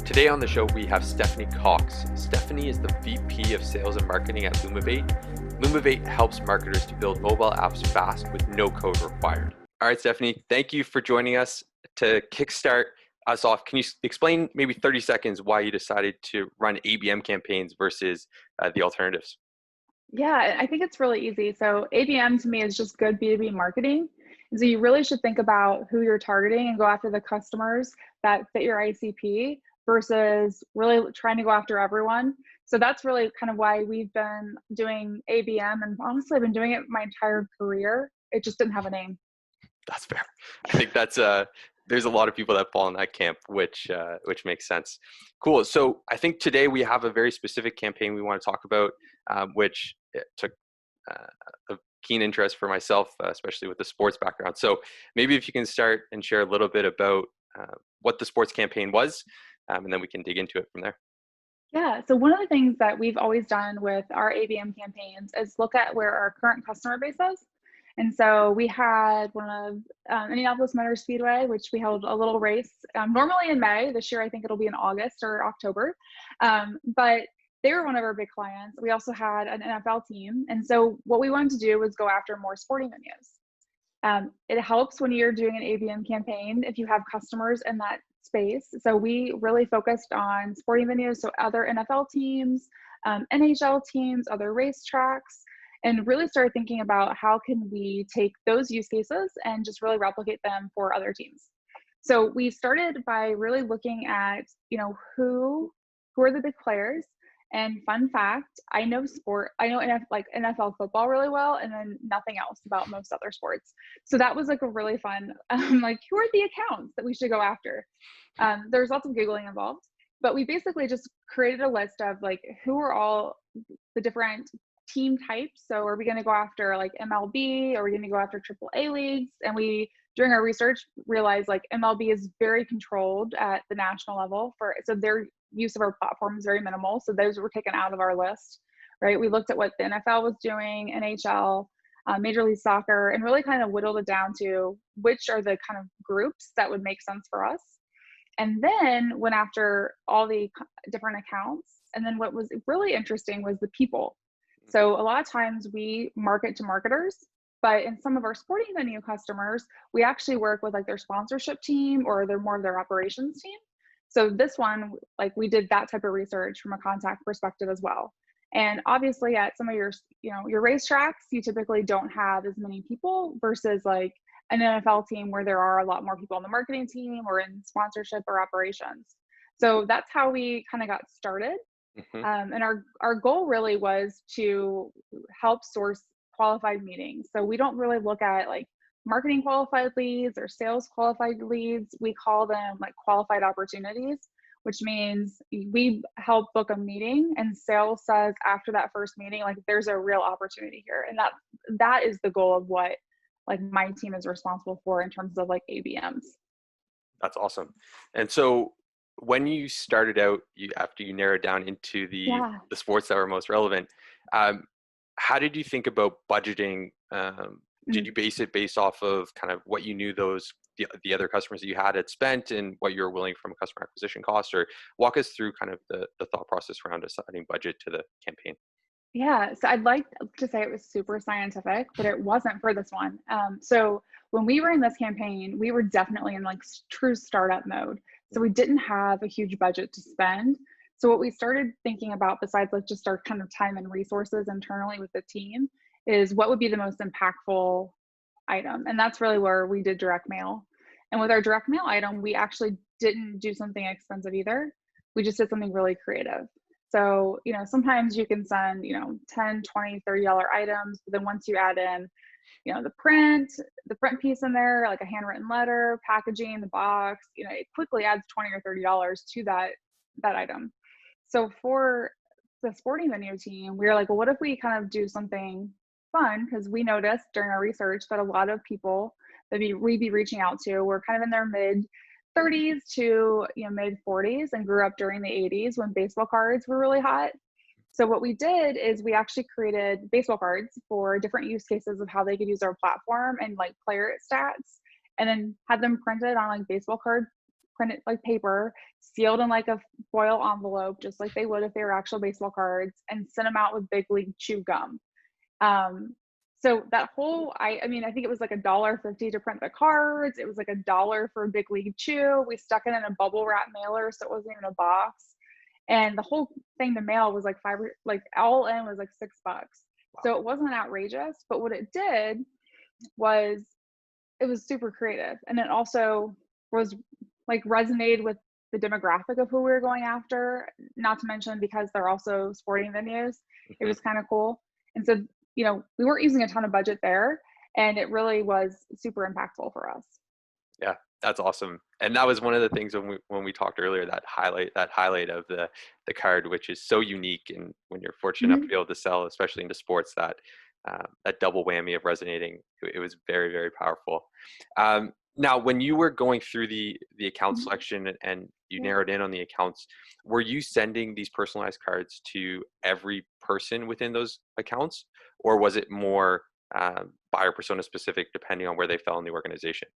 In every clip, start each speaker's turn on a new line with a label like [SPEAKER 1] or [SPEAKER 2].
[SPEAKER 1] Today on the show, we have Stephanie Cox. Stephanie is the VP of Sales and Marketing at Lumavate. Lumavate helps marketers to build mobile apps fast with no code required. All right, Stephanie, thank you for joining us. To kickstart us off, can you explain maybe 30 seconds why you decided to run ABM campaigns versus the alternatives?
[SPEAKER 2] Yeah, I think it's really easy. So ABM to me is just good B2B marketing. And so you really should think about who you're targeting and go after the customers that fit your ICP versus really trying to go after everyone. So that's really kind of why we've been doing ABM, and honestly, I've been doing it my entire career. It just didn't have a name.
[SPEAKER 1] That's fair. I think that's there's a lot of people that fall in that camp, which makes sense. Cool. So I think today we have a very specific campaign we want to talk about, which took a keen interest for myself, especially with the sports background. So maybe if you can start and share a little bit about what the sports campaign was, and then we can dig into it from there.
[SPEAKER 2] Yeah, so one of the things that we've always done with our ABM campaigns is look at where our current customer base is. And so we had one of Indianapolis Motor Speedway, which we held a little race normally in May. This year, I think it'll be in August or October. But they were one of our big clients. We also had an NFL team. And so what we wanted to do was go after more sporting venues. It helps when you're doing an ABM campaign if you have customers in that space. So we really focused on sporting venues, so other NFL teams, NHL teams, other racetracks, and really started thinking about how can we take those use cases and just really replicate them for other teams. So we started by really looking at, who are the big players. And fun fact, I know NFL football really well, and then nothing else about most other sports. So that was like a really fun, who are the accounts that we should go after? There's lots of Googling involved, but we basically just created a list of who are all the different team types. So are we going to go after MLB? Are we going to go after AAA leagues? And we, during our research, realized MLB is very controlled at the national level so their use of our platform is very minimal. So those were taken out of our list, right? We looked at what the NFL was doing, NHL, Major League Soccer, and really kind of whittled it down to which are the kind of groups that would make sense for us. And then went after all the different accounts. And then what was really interesting was the people. So a lot of times we market to marketers, but in some of our sporting venue customers, we actually work with their sponsorship team or they're more of their operations team. So this one, we did that type of research from a contact perspective as well. And obviously at some of your racetracks, you typically don't have as many people versus an NFL team where there are a lot more people on the marketing team or in sponsorship or operations. So that's how we kind of got started.
[SPEAKER 1] Mm-hmm.
[SPEAKER 2] And our goal really was to help source qualified meetings. So we don't really look at marketing qualified leads or sales qualified leads. We call them qualified opportunities, which means we help book a meeting and sales says after that first meeting, there's a real opportunity here. And that is the goal of what my team is responsible for in terms of ABMs.
[SPEAKER 1] That's awesome. And so when you started out, after you narrowed down into the sports that were most relevant, how did you think about budgeting? Did you base it based off of kind of what you knew the other customers that you had spent and what you were willing from a customer acquisition cost? Or walk us through kind of the thought process around assigning budget to the campaign.
[SPEAKER 2] Yeah, so I'd like to say it was super scientific, but it wasn't for this one. So when we were in this campaign, we were definitely in true startup mode. So we didn't have a huge budget to spend. So what we started thinking about, besides just our kind of time and resources internally with the team, is what would be the most impactful item. And that's really where we did direct mail. And with our direct mail item, we actually didn't do something expensive either. We just did something really creative. So, sometimes you can send, $10, $20, $30 items, but then once you add in, the print piece in there, a handwritten letter, packaging, the box, it quickly adds $20 or $30 to that item. So for the sporting venue team, we were well, what if we kind of do something fun? Because we noticed during our research that a lot of people that we'd be reaching out to were kind of in their mid 30s to mid 40s and grew up during the 80s when baseball cards were really hot. So what we did is we actually created baseball cards for different use cases of how they could use our platform and player stats, and then had them printed on baseball card printed like paper, sealed in like a foil envelope, just like they would if they were actual baseball cards, and sent them out with Big League Chew gum. So that whole, I mean, I think it was like $1.50 to print the cards. It was like $1 for a Big League Chew. We stuck it in a bubble wrap mailer, so it wasn't even a box. And the whole thing to mail was like all in was like $6. Wow. So it wasn't outrageous, but what it did was it was super creative. And it also was like resonated with the demographic of who we were going after, not to mention because they're also sporting venues. It was kind of cool. And so, you know, we weren't using a ton of budget there, and it really was super impactful for us.
[SPEAKER 1] Yeah, that's awesome. And that was one of the things when we talked earlier, that highlight of the card, which is so unique. And when you're fortunate enough to be able to sell, especially into sports, that double whammy of resonating, it was very, very powerful. Now, when you were going through the account selection and you narrowed in on the accounts, were you sending these personalized cards to every person within those accounts, or was it more buyer persona specific depending on where they fell in the organization?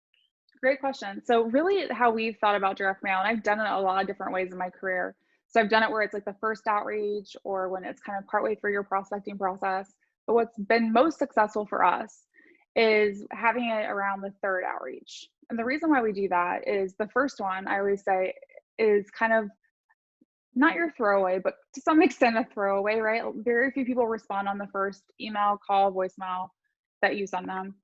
[SPEAKER 2] Great question. So really how we've thought about direct mail, and I've done it a lot of different ways in my career. So I've done it where it's like the first outreach or when it's kind of partway through your prospecting process. But what's been most successful for us is having it around the third outreach. And the reason why we do that is the first one, I always say, is kind of not your throwaway, but to some extent a throwaway, right? Very few people respond on the first email, call, voicemail that you send them.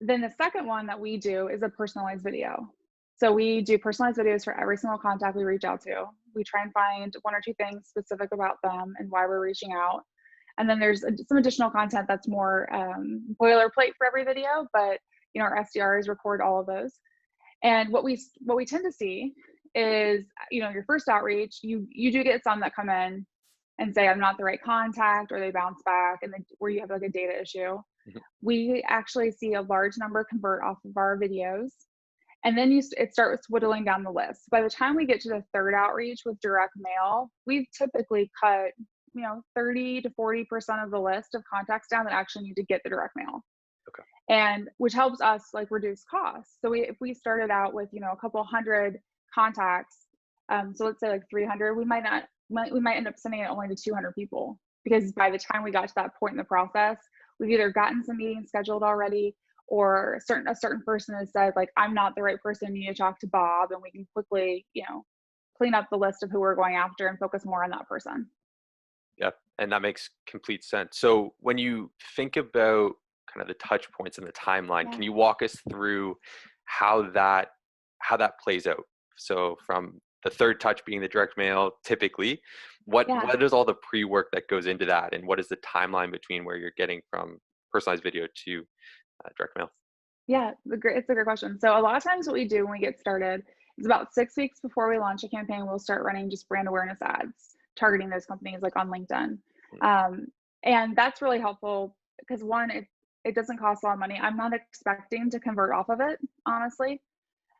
[SPEAKER 2] Then the second one that we do is a personalized video. So we do personalized videos for every single contact we reach out to. We try and find one or two things specific about them and why we're reaching out. And then there's some additional content that's more boilerplate for every video, but you know, our SDRs record all of those. And what we tend to see is, you know, your first outreach, you do get some that come in and say, I'm not the right contact, or they bounce back, and then where you have like a data issue. We actually see a large number convert off of our videos. And then it starts whittling down the list. By the time we get to the third outreach with direct mail, we've typically cut, you know, 30 to 40% of the list of contacts down that actually need to get the direct mail.
[SPEAKER 1] Okay.
[SPEAKER 2] And which helps us like reduce costs. So if we started out with, you know, a couple hundred contacts, so let's say like 300, we might end up sending it only to 200 people, because by the time we got to that point in the process, we've either gotten some meetings scheduled already, or a certain person has said like, I'm not the right person, you need to talk to Bob, and we can quickly, you know, clean up the list of who we're going after and focus more on that person.
[SPEAKER 1] Yeah, and that makes complete sense. So when you think about kind of the touch points and the timeline, can you walk us through how that plays out? So from the third touch being the direct mail, typically, what is all the pre-work that goes into that, and what is the timeline between where you're getting from personalized video to direct mail?
[SPEAKER 2] Yeah, it's a great question. So a lot of times what we do when we get started is about 6 weeks before we launch a campaign, we'll start running just brand awareness ads, targeting those companies like on LinkedIn. And that's really helpful because one, it doesn't cost a lot of money. I'm not expecting to convert off of it, honestly.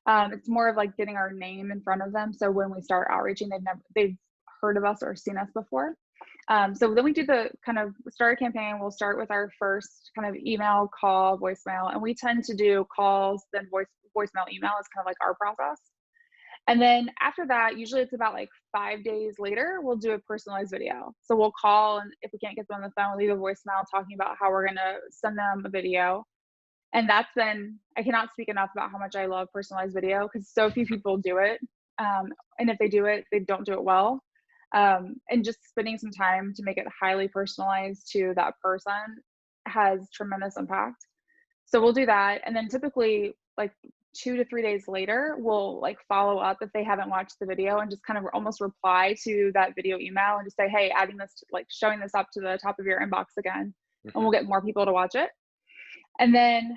[SPEAKER 2] It's more of like getting our name in front of them. So when we start outreaching, they've heard of us or seen us before. So then we do the kind of start a campaign. We'll start with our first kind of email, call, voicemail, and we tend to do calls, then voicemail, email is kind of like our process. And then after that, usually it's about like 5 days later, we'll do a personalized video. So we'll call, and if we can't get them on the phone, we'll leave a voicemail talking about how we're going to send them a video. And that's been, I cannot speak enough about how much I love personalized video, because so few people do it. And if they do it, they don't do it well. And just spending some time to make it highly personalized to that person has tremendous impact. So we'll do that. And then typically like 2 to 3 days later, we'll like follow up if they haven't watched the video, and just kind of almost reply to that video email and just say, hey, adding this, like showing this up to the top of your inbox again, and we'll get more people to watch it. And then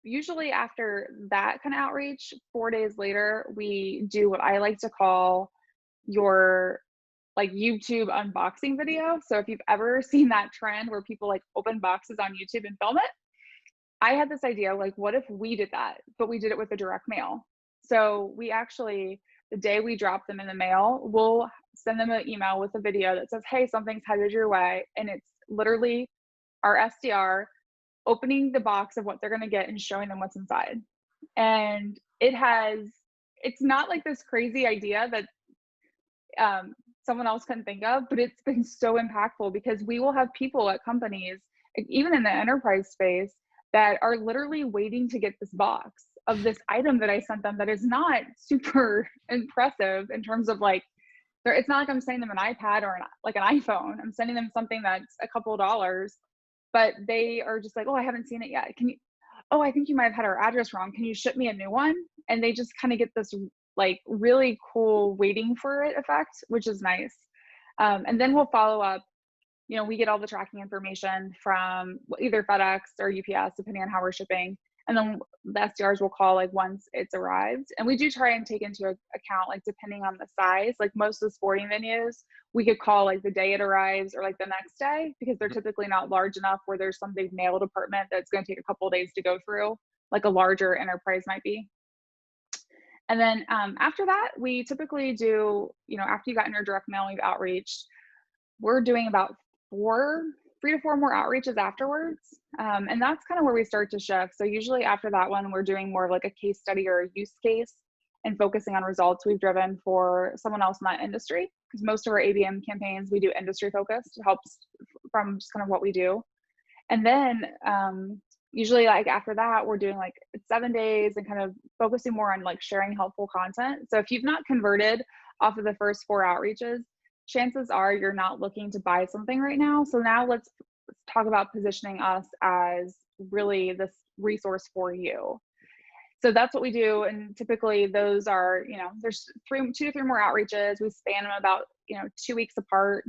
[SPEAKER 2] usually after that kind of outreach, 4 days later, we do what I like to call your like YouTube unboxing video. So if you've ever seen that trend where people like open boxes on YouTube and film it, I had this idea, like, what if we did that, but we did it with a direct mail? So we actually, the day we drop them in the mail, we'll send them an email with a video that says, hey, something's headed your way. And it's literally our SDR opening the box of what they're going to get and showing them what's inside. And it's not like this crazy idea that someone else couldn't think of, but it's been so impactful because we will have people at companies, even in the enterprise space, that are literally waiting to get this box of this item that I sent them that is not super impressive in terms of like, it's not like I'm sending them an iPad or like an iPhone. I'm sending them something that's a couple of dollars, but they are just like, oh, I haven't seen it yet. Can you, oh, I think you might have had our address wrong. Can you ship me a new one? And they just kind of get this like really cool waiting for it effect, which is nice. And then we'll follow up. You know, we get all the tracking information from either FedEx or UPS, depending on how we're shipping. And then the SDRs will call like once it's arrived. And we do try and take into account, like depending on the size, like most of the sporting venues, we could call like the day it arrives or like the next day, because they're typically not large enough where there's some big mail department that's going to take a couple of days to go through, like a larger enterprise might be. And then after that, we typically do, you know, after you got in your direct mail, we've outreached, we're doing about 3 to 4 more outreaches afterwards. And that's kind of where we start to shift. So usually after that one, we're doing more of like a case study or a use case and focusing on results we've driven for someone else in that industry. Because most of our ABM campaigns, we do industry focused. It helps from just kind of what we do. And then usually like after that, we're doing like 7 days and kind of focusing more on like sharing helpful content. So if you've not converted off of the first 4 outreaches, chances are you're not looking to buy something right now. So now let's talk about positioning us as really this resource for you. So that's what we do. And typically those are, you know, there's 2 to 3 more outreaches. We span them about, you know, 2 weeks apart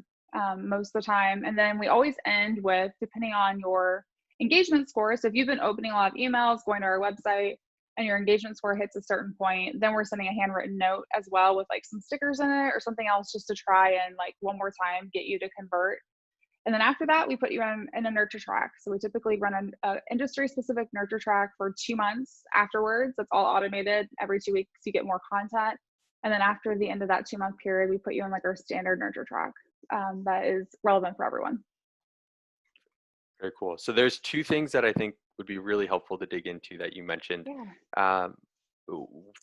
[SPEAKER 2] most of the time. And then we always end with, depending on your engagement score. So if you've been opening a lot of emails, going to our website, and your engagement score hits a certain point, then we're sending a handwritten note as well with like some stickers in it or something else just to try and like one more time get you to convert. And then after that, we put you in a nurture track. So we typically run an industry specific nurture track for 2 months afterwards. That's all automated. Every 2 weeks, you get more content. And then after the end of that 2-month period, we put you in like our standard nurture track that is relevant for everyone.
[SPEAKER 1] Very cool. So there's 2 things that I think would be really helpful to dig into that you mentioned. Yeah.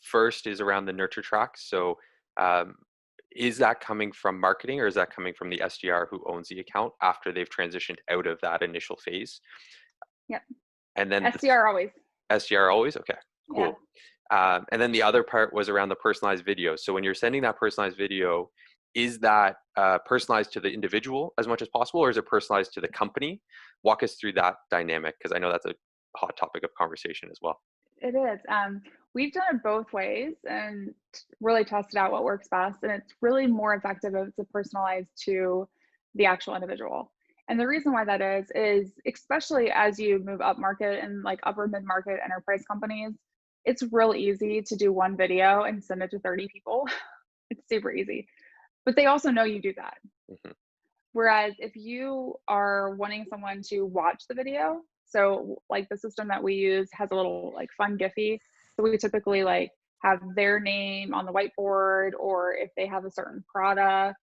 [SPEAKER 1] First is around the nurture track. So is that coming from marketing or is that coming from the SDR who owns the account after they've transitioned out of that initial phase?
[SPEAKER 2] Yep.
[SPEAKER 1] And then
[SPEAKER 2] SDR always.
[SPEAKER 1] SDR always? Okay, cool. Yeah. And then the other part was around the personalized video. So when you're sending that personalized video, is that personalized to the individual as much as possible, or is it personalized to the company? Walk us through that dynamic, because I know that's a hot topic of conversation as well.
[SPEAKER 2] It is. We've done it both ways and really tested out what works best. And it's really more effective if it's personalized to the actual individual. And the reason why that is especially as you move up market and like upper mid-market enterprise companies, it's real easy to do one video and send it to 30 people. It's super easy. But they also know you do that. Mm-hmm. Whereas if you are wanting someone to watch the video, so like the system that we use has a little like fun Giphy. So we typically like have their name on the whiteboard, or if they have a certain product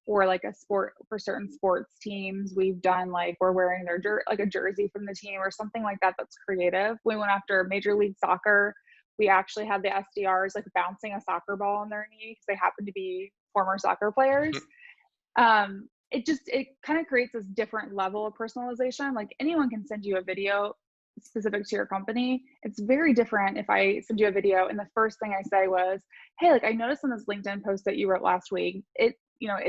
[SPEAKER 2] or like a sport for certain sports teams, we've done like we're wearing their like a jersey from the team or something like that. That's creative. We went after Major League Soccer. We actually had the SDRs like bouncing a soccer ball on their knee because they happen to be former soccer players. It kind of creates this different level of personalization. Like anyone can send you a video specific to your company. It's very different if I send you a video and the first thing I say was, hey, like I noticed on this LinkedIn post that you wrote last week, it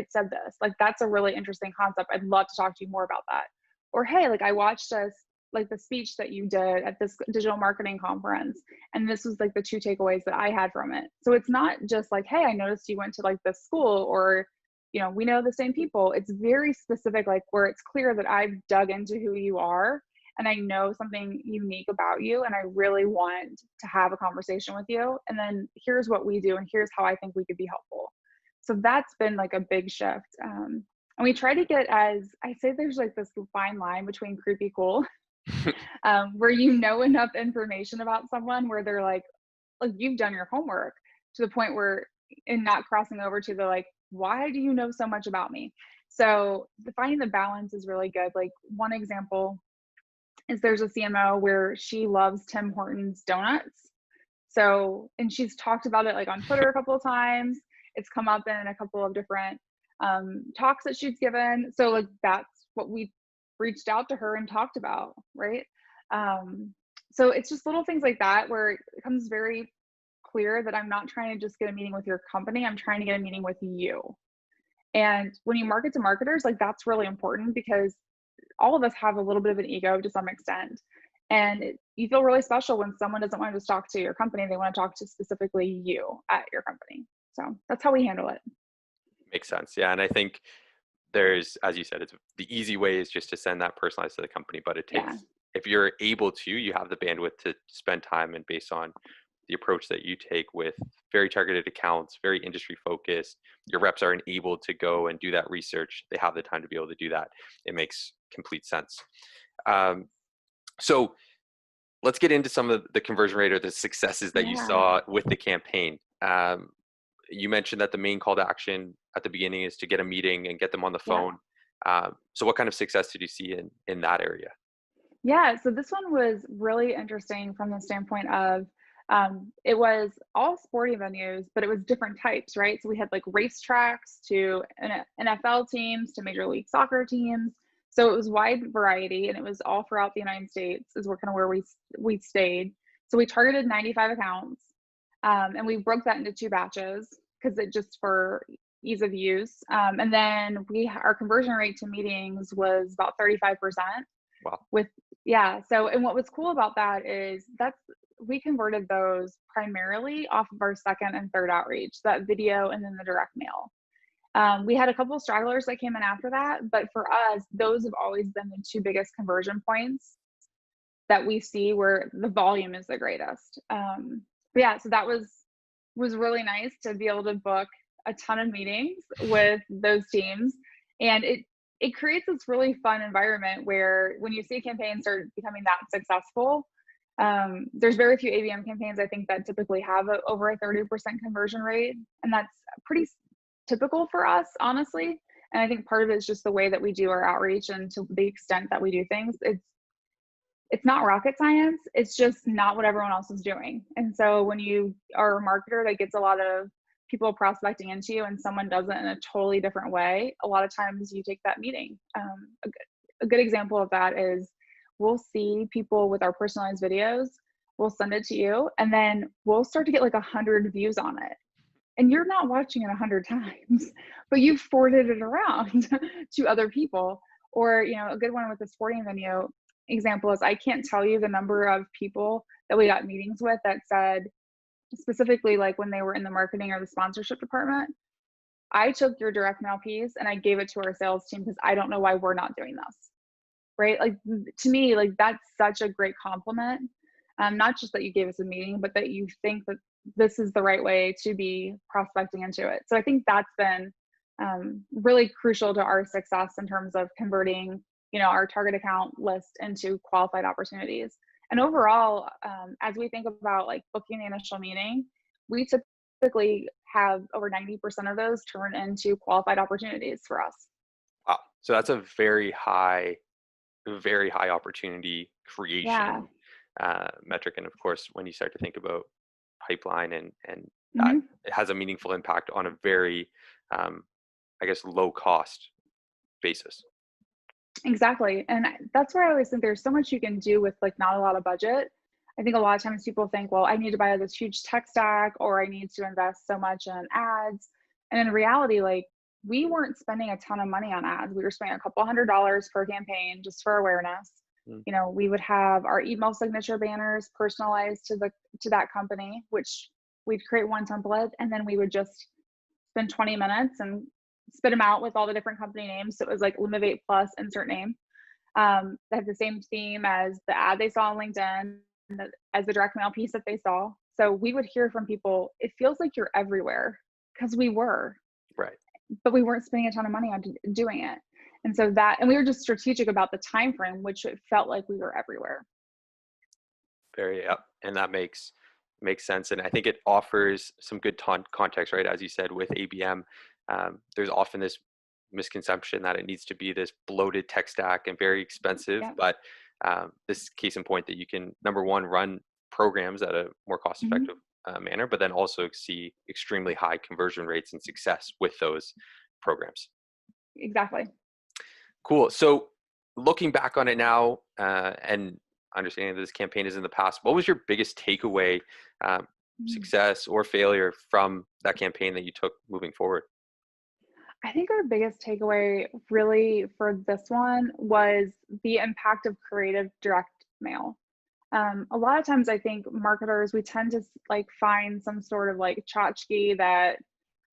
[SPEAKER 2] said this. Like that's a really interesting concept. I'd love to talk to you more about that. Or hey, like I watched like the speech that you did at this digital marketing conference, and this was like the 2 takeaways that I had from it. So it's not just like, hey, I noticed you went to like this school, or we know the same people. It's very specific, like where it's clear that I've dug into who you are and I know something unique about you and I really want to have a conversation with you. And then here's what we do and here's how I think we could be helpful. So that's been like a big shift. And we try to get, as I say, there's like this fine line between creepy cool, where you know enough information about someone where they're like you've done your homework to the point where, and not crossing over to the like, why do you know so much about me? So finding the balance is really good. Like one example is there's a CMO where she loves Tim Hortons donuts. So, and she's talked about it like on Twitter a couple of times. It's come up in a couple of different talks that she's given. So like that's what we reached out to her and talked about, right? So it's just little things like that where it becomes very clear that I'm not trying to just get a meeting with your company. I'm trying to get a meeting with you. And when you market to marketers, like that's really important because all of us have a little bit of an ego to some extent. And you feel really special when someone doesn't want to just talk to your company. They want to talk to specifically you at your company. So that's how we handle it.
[SPEAKER 1] Makes sense. Yeah. And I think there's, as you said, it's the easy way is just to send that personalized to the company, but it takes, if you're able to, you have the bandwidth to spend time, and based on the approach that you take with very targeted accounts, very industry focused, your reps aren't able to go and do that research. They have the time to be able to do that. It makes complete sense. So let's get into some of the conversion rate or the successes that you saw with the campaign. You mentioned that the main call to action at the beginning is to get a meeting and get them on the phone. So what kind of success did you see in that area?
[SPEAKER 2] Yeah, so this one was really interesting from the standpoint of it was all sporting venues, but it was different types, right? So we had like racetracks to NFL teams to Major League Soccer teams. So it was wide variety, and it was all throughout the United States is where kind of where we stayed. So we targeted 95 accounts, and we broke that into 2 batches because it just for ease of use. And then our conversion rate to meetings was about 35%.
[SPEAKER 1] Wow.
[SPEAKER 2] So, and what was cool about that is we converted those primarily off of our second and third outreach, that video and then the direct mail. We had a couple of stragglers that came in after that, but for us, those have always been the 2 biggest conversion points that we see where the volume is the greatest. So that was really nice to be able to book a ton of meetings with those teams. And it creates this really fun environment where when you see campaigns start becoming that successful, there's very few ABM campaigns I think that typically have over a 30% conversion rate. And that's pretty typical for us, honestly. And I think part of it is just the way that we do our outreach and to the extent that we do things. It's not rocket science. It's just not what everyone else is doing. And so when you are a marketer that gets a lot of people prospecting into you and someone does it in a totally different way, a lot of times you take that meeting. A good example of that is we'll see people with our personalized videos, we'll send it to you, and then we'll start to get like 100 views on it. And you're not watching it 100 times, but you've forwarded it around to other people. Or, a good one with the sporting venue example is I can't tell you the number of people that we got meetings with that said, specifically like when they were in the marketing or the sponsorship department, I took your direct mail piece and I gave it to our sales team because I don't know why we're not doing this, right? Like to me, like that's such a great compliment. Not just that you gave us a meeting, but that you think that this is the right way to be prospecting into it. So I think that's been really crucial to our success in terms of converting, our target account list into qualified opportunities. And overall, as we think about like booking the initial meeting, we typically have over 90% of those turn into qualified opportunities for us.
[SPEAKER 1] Wow. So that's a very high opportunity creation metric. And of course, when you start to think about pipeline and that it has a meaningful impact on a very, low cost basis.
[SPEAKER 2] Exactly. And that's where I always think there's so much you can do with like not a lot of budget. I think a lot of times people think, well, I need to buy this huge tech stack or I need to invest so much in ads. And in reality, like we weren't spending a ton of money on ads. We were spending a couple $100 per campaign just for awareness. We would have our email signature banners personalized to that company, which we'd create one template and then we would just spend 20 minutes and spit them out with all the different company names. So it was like Lumavate plus insert name. That had the same theme as the ad they saw on LinkedIn, as the direct mail piece that they saw. So we would hear from people, it feels like you're everywhere, because we were.
[SPEAKER 1] Right.
[SPEAKER 2] But we weren't spending a ton of money on doing it. And so and we were just strategic about the time frame, which it felt like we were everywhere.
[SPEAKER 1] And that makes sense. And I think it offers some good context, right? As you said, with ABM, there's often this misconception that it needs to be this bloated tech stack and very expensive, but this case in point that you can, number one, run programs at a more cost-effective manner, but then also see extremely high conversion rates and success with those programs.
[SPEAKER 2] Exactly.
[SPEAKER 1] Cool. So looking back on it now, and understanding that this campaign is in the past, what was your biggest takeaway, success or failure from that campaign that you took moving forward?
[SPEAKER 2] I think our biggest takeaway really for this one was the impact of creative direct mail. A lot of times I think marketers, we tend to like find some sort of like tchotchke that,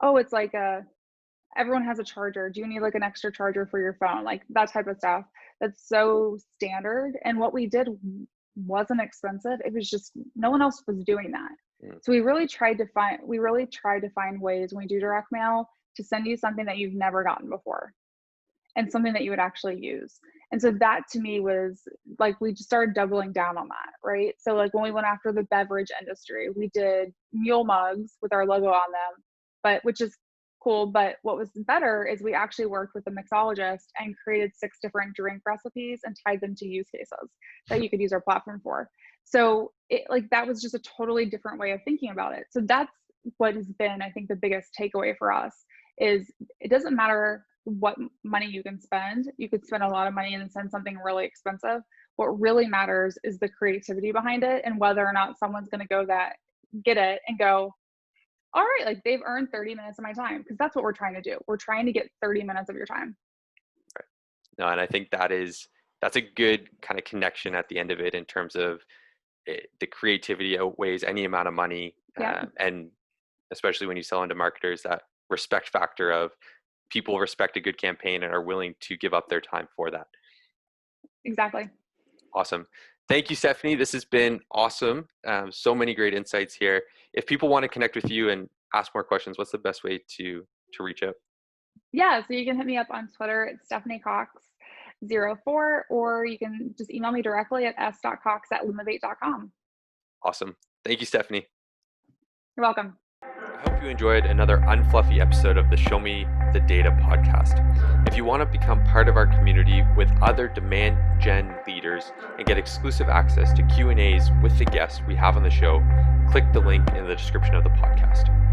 [SPEAKER 2] oh, it's like everyone has a charger. Do you need like an extra charger for your phone? Like that type of stuff. That's so standard. And what we did wasn't expensive. It was just no one else was doing that. So we really tried to find ways when we do direct mail to send you something that you've never gotten before and something that you would actually use. And so that to me was like, we just started doubling down on that, right? So like when we went after the beverage industry, we did mule mugs with our logo on them, but which is cool. But what was better is we actually worked with a mixologist and created 6 different drink recipes and tied them to use cases that you could use our platform for. So it like that was just a totally different way of thinking about it. So that's what has been, I think, the biggest takeaway for us is it doesn't matter what money you can spend. You could spend a lot of money and send something really expensive. What really matters is the creativity behind it and whether or not someone's going to get it and go, all right, like they've earned 30 minutes of my time, because that's what we're trying to do. We're trying to get 30 minutes of your time.
[SPEAKER 1] Right. No, and I think that's a good kind of connection at the end of it in terms of the creativity outweighs any amount of money.
[SPEAKER 2] Yeah.
[SPEAKER 1] And especially when you sell into marketers, that respect factor of people respect a good campaign and are willing to give up their time for that.
[SPEAKER 2] Exactly.
[SPEAKER 1] Awesome. Thank you, Stephanie. This has been awesome. So many great insights here. If people want to connect with you and ask more questions, what's the best way to reach out?
[SPEAKER 2] Yeah, so you can hit me up on Twitter. It's Stephanie Cox04, or you can just email me directly at s.cox@lumavate.com.
[SPEAKER 1] Awesome. Thank you, Stephanie.
[SPEAKER 2] You're welcome.
[SPEAKER 1] I hope you enjoyed another unfluffy episode of the Show Me the Data podcast. If you want to become part of our community with other demand gen leaders and get exclusive access to Q&As with the guests we have on the show, click the link in the description of the podcast.